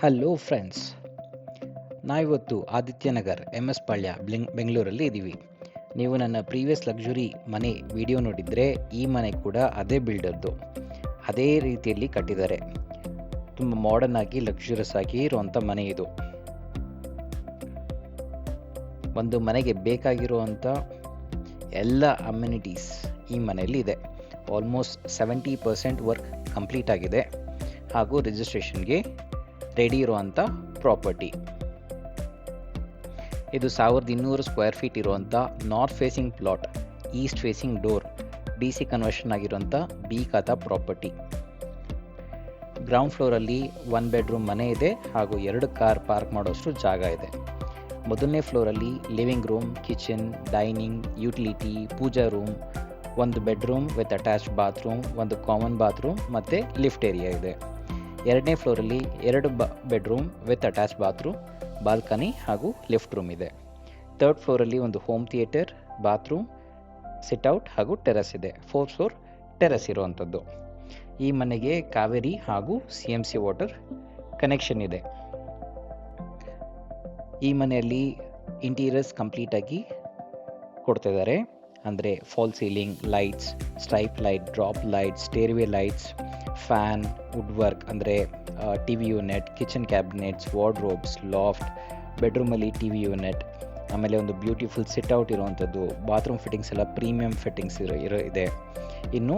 Hello friends, ನಾವಿವತ್ತು ಆದಿತ್ಯನಗರ್ MS ಪಾಳ್ಯ ಬೆಂಗಳೂರಲ್ಲಿ ಇದ್ದೀವಿ. ನೀವು ನನ್ನ ಪ್ರೀವಿಯಸ್ ಲಕ್ಸುರಿ ಮನೆ ವಿಡಿಯೋ ನೋಡಿದರೆ ಈ ಮನೆ ಕೂಡ ಅದೇ ಬಿಲ್ಡರ್ದು, ಅದೇ ರೀತಿಯಲ್ಲಿ ಕಟ್ಟಿದ್ದಾರೆ. ತುಂಬ ಮಾಡರ್ನ್ ಆಗಿ ಲಕ್ಸುರಿಯಸ್ ಆಗಿ ಇರುವಂಥ ಮನೆ ಇದು. ಒಂದು ಮನೆಗೆ ಬೇಕಾಗಿರುವಂಥ ಎಲ್ಲ ಅಮ್ಯುನಿಟೀಸ್ ಈ ಮನೆಯಲ್ಲಿ ಇದೆ. ಆಲ್ಮೋಸ್ಟ್ 70% ವರ್ಕ್ ಕಂಪ್ಲೀಟ್ ಆಗಿದೆ ಹಾಗೂ ರಿಜಿಸ್ಟ್ರೇಷನ್ಗೆ ರೆಡಿ ಇರುವಂಥ ಪ್ರಾಪರ್ಟಿ ಇದು. 1200 ಸ್ಕ್ವೇರ್ ಫೀಟ್ ಇರುವಂಥ north facing plot, East facing door, DC conversion ಆಗಿರುವಂಥ ಬಿ ಖಾತಾ ಪ್ರಾಪರ್ಟಿ. ಗ್ರೌಂಡ್ ಫ್ಲೋರಲ್ಲಿ 1 ಬೆಡ್ರೂಮ್ ಮನೆ ಇದೆ ಹಾಗೂ 2 ಕಾರ್ ಪಾರ್ಕ್ ಮಾಡೋಷ್ಟು ಜಾಗ ಇದೆ. ಮೊದಲನೇ ಫ್ಲೋರಲ್ಲಿ living room, kitchen, dining, utility, pooja room, 1 bedroom with attach bathroom, 1 common bathroom ಮತ್ತು ಲಿಫ್ಟ್ ಏರಿಯಾ ಇದೆ. ಎರಡನೇ ಫ್ಲೋರಲ್ಲಿ 2 bedroom with attach bathroom, balcony ಹಾಗೂ ಲಿಫ್ಟ್ ರೂಮ್ ಇದೆ. ಥರ್ಡ್ ಫ್ಲೋರಲ್ಲಿ ಒಂದು ಹೋಮ್ ಥಿಯೇಟರ್, ಬಾತ್ರೂಮ್, ಸಿಟ್ಔಟ್ ಹಾಗೂ ಟೆರೆಸ್ ಇದೆ. 4th ಫ್ಲೋರ್ ಟೆರೆಸ್ ಇರುವಂಥದ್ದು. ಈ ಮನೆಗೆ ಕಾವೇರಿ ಹಾಗೂ CMC ವಾಟರ್ ಕನೆಕ್ಷನ್ ಇದೆ. ಈ ಮನೆಯಲ್ಲಿ ಇಂಟೀರಿಯರ್ಸ್ ಕಂಪ್ಲೀಟಾಗಿ ಕೊಡ್ತಿದ್ದಾರೆ. ಅಂದರೆ fall ceiling, lights, stripe light, drop lights, stairway lights, fan, wood work ಅಂದರೆ TV unit, kitchen cabinets, wardrobes, loft, ಬೆಡ್ರೂಮಲ್ಲಿ TV ಯೂನಿಟ್, ಆಮೇಲೆ ಒಂದು ಬ್ಯೂಟಿಫುಲ್ ಸಿಟ್ಔಟ್ ಇರುವಂಥದ್ದು, ಬಾತ್ರೂಮ್ ಫಿಟ್ಟಿಂಗ್ಸ್ ಎಲ್ಲ ಪ್ರೀಮಿಯಂ ಫಿಟ್ಟಿಂಗ್ಸ್ ಇದೆ. ಇನ್ನೂ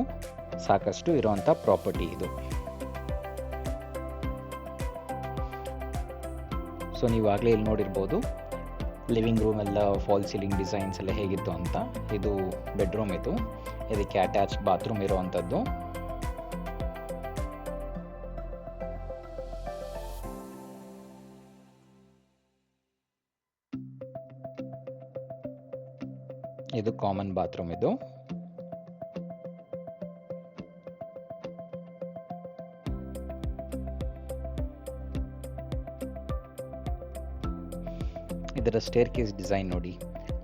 ಸಾಕಷ್ಟು ಇರುವಂಥ ಪ್ರಾಪರ್ಟಿ ಇದು. ಸೊ ನೀವಾಗಲೇ ಇಲ್ಲಿ ನೋಡಿರ್ಬೋದು ಲಿವಿಂಗ್ ರೂಮ್ ಎಲ್ಲ ಫಾಲ್ ಸೀಲಿಂಗ್ ಡಿಸೈನ್ಸ್ ಎಲ್ಲ ಹೇಗಿತ್ತು ಅಂತ. ಇದು ಬೆಡ್ರೂಮ್ ಇದು, ಇದಕ್ಕೆ ಅಟ್ಯಾಚ್ ಬಾತ್ರೂಮ್ ಇರುವಂಥದ್ದು. ಇದು ಕಾಮನ್ ಬಾತ್ರೂಮ್ ಇದು. ಇದರ ಸ್ಟೇರ್ ಕೇಸ್ ಡಿಸೈನ್ ನೋಡಿ.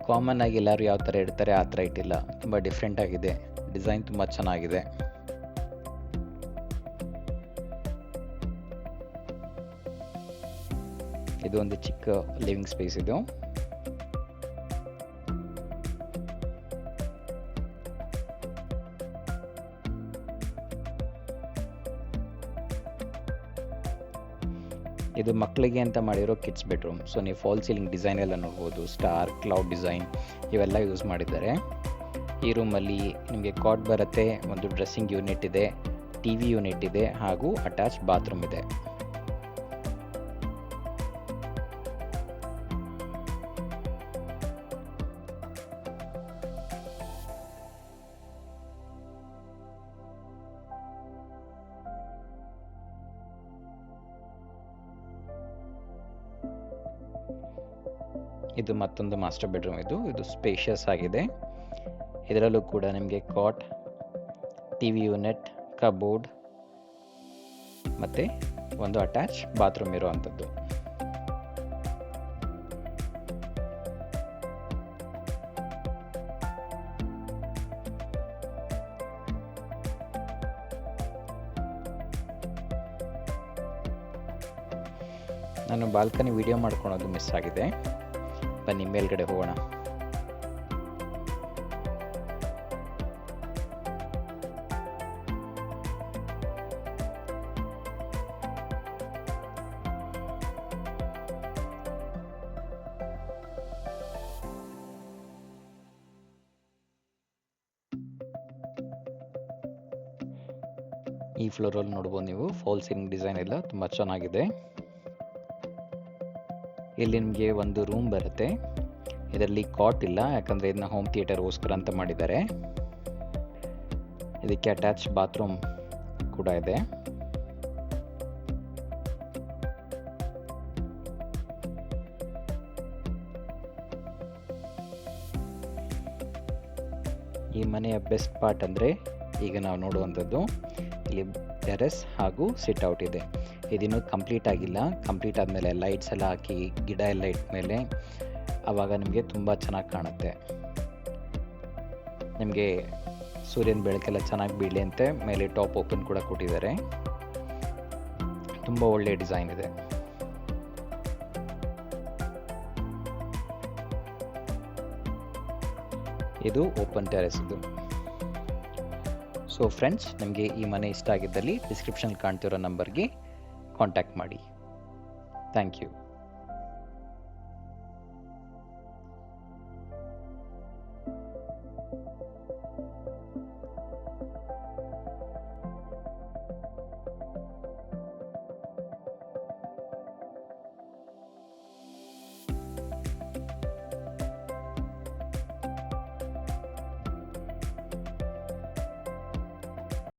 ಕಾಮನ್ ಆಗಿ ಎಲ್ಲರೂ ಯಾವ ಥರ ಇಡ್ತಾರೆ ಆ ಥರ ಇಟ್ಟಿಲ್ಲ, ತುಂಬ ಡಿಫ್ರೆಂಟ್ ಆಗಿದೆ. ಡಿಸೈನ್ ತುಂಬ ಚೆನ್ನಾಗಿದೆ. ಇದು ಒಂದು ಚಿಕ್ಕ ಲಿವಿಂಗ್ ಸ್ಪೇಸ್ ಇದು. ಇದು ಮಕ್ಕಳಿಗೆ ಅಂತ ಮಾಡಿರೋ ಕಿಡ್ಸ್ ಬೆಡ್ರೂಮ್. ಸೊ ನೀವು ಫಾಲ್ ಸೀಲಿಂಗ್ ಡಿಸೈನ್ ಎಲ್ಲ ನೋಡ್ಬೋದು. ಸ್ಟಾರ್, ಕ್ಲೌಡ್ ಡಿಸೈನ್ ಇವೆಲ್ಲ ಯೂಸ್ ಮಾಡಿದ್ದಾರೆ. ಈ ರೂಮಲ್ಲಿ ನಿಮಗೆ ಕಾಟ್ ಬರುತ್ತೆ, ಒಂದು ಡ್ರೆಸ್ಸಿಂಗ್ ಯೂನಿಟ್ ಇದೆ, TV ಯೂನಿಟ್ ಇದೆ ಹಾಗೂ ಅಟ್ಯಾಚ್ ಬಾತ್ರೂಮ್ ಇದೆ. ಇದು ಮತ್ತೊಂದು ಮಾಸ್ಟರ್ ಬೆಡ್ರೂಮ್ ಇದು ಸ್ಪೇಷಿಯಸ್ ಆಗಿದೆ. ಇದರಲ್ಲೂ ಕೂಡ ನಿಮಗೆ ಕಾಟ್, TV ಯೂನಿಟ್, ಕಬೋರ್ಡ್ ಮತ್ತು ಒಂದು ಅಟ್ಯಾಚ್ ಬಾತ್ರೂಮ್ ಇರುವಂಥದ್ದು. ನಾನು ಬಾಲ್ಕನಿ ವಿಡಿಯೋ ಮಾಡ್ಕೊಳೋದು ಮಿಸ್ ಆಗಿದೆ. ಬನ್ನಿ ಮೇಲ್ಗಡೆ ಹೋಗೋಣ. ಈ ಫ್ಲೋರಲ್ಲಿ ನೋಡ್ಬೋದು ನೀವು, ಫಾಲ್ ಸೀಲಿಂಗ್ ಡಿಸೈನ್ ಎಲ್ಲ ತುಂಬ ಚೆನ್ನಾಗಿದೆ. ಇಲ್ಲಿ ನಿಮಗೆ ಒಂದು ರೂಮ್ ಬರುತ್ತೆ. ಇದರಲ್ಲಿ ಕಾಟ್ ಇಲ್ಲ, ಯಾಕಂದರೆ ಇದನ್ನ ಹೋಮ್ ಥಿಯೇಟರ್ಗೋಸ್ಕರ ಅಂತ ಮಾಡಿದ್ದಾರೆ. ಇದಕ್ಕೆ ಅಟ್ಯಾಚ್ ಬಾತ್ರೂಮ್ ಕೂಡ ಇದೆ. ಈ ಮನೆಯ ಬೆಸ್ಟ್ ಪಾರ್ಟ್ ಅಂದರೆ ಈಗ ನಾವು ನೋಡುವಂಥದ್ದು, ಇಲ್ಲಿ ಟೆರೆಸ್ ಹಾಗೂ ಸಿಟ್ಔಟ್ ಇದೆ. ಇದಿನ್ನೂ ಕಂಪ್ಲೀಟ್ ಆಗಿಲ್ಲ. ಕಂಪ್ಲೀಟ್ ಆದಮೇಲೆ ಲೈಟ್ಸ್ ಎಲ್ಲ ಹಾಕಿ, ಗಿಡ ಎಲ್ಲ ಇಟ್ಟ ಮೇಲೆ ಆವಾಗ ನಿಮಗೆ ತುಂಬ ಚೆನ್ನಾಗಿ ಕಾಣುತ್ತೆ. ನಿಮಗೆ ಸೂರ್ಯನ ಬೆಳಕೆಲ್ಲ ಚೆನ್ನಾಗಿ ಬೀಳಲಿ ಅಂತ ಮೇಲೆ ಟಾಪ್ ಓಪನ್ ಕೂಡ ಕೊಟ್ಟಿದ್ದಾರೆ. ತುಂಬ ಒಳ್ಳೆಯ ಡಿಸೈನ್ ಇದೆ. ಇದು ಓಪನ್ ಟೆರೆಸ್ ಇದು. ಸೊ ಫ್ರೆಂಡ್ಸ್, ನಿಮಗೆ ಈ ಮನೆ ಇಷ್ಟ ಆಗಿದ್ದಲ್ಲಿ ಡಿಸ್ಕ್ರಿಪ್ಷನ್ ಕಾಣ್ತಿರೋ ನಂಬರ್ಗೆ ಕಾಂಟ್ಯಾಕ್ಟ್ ಮಾಡಿ. Thank you.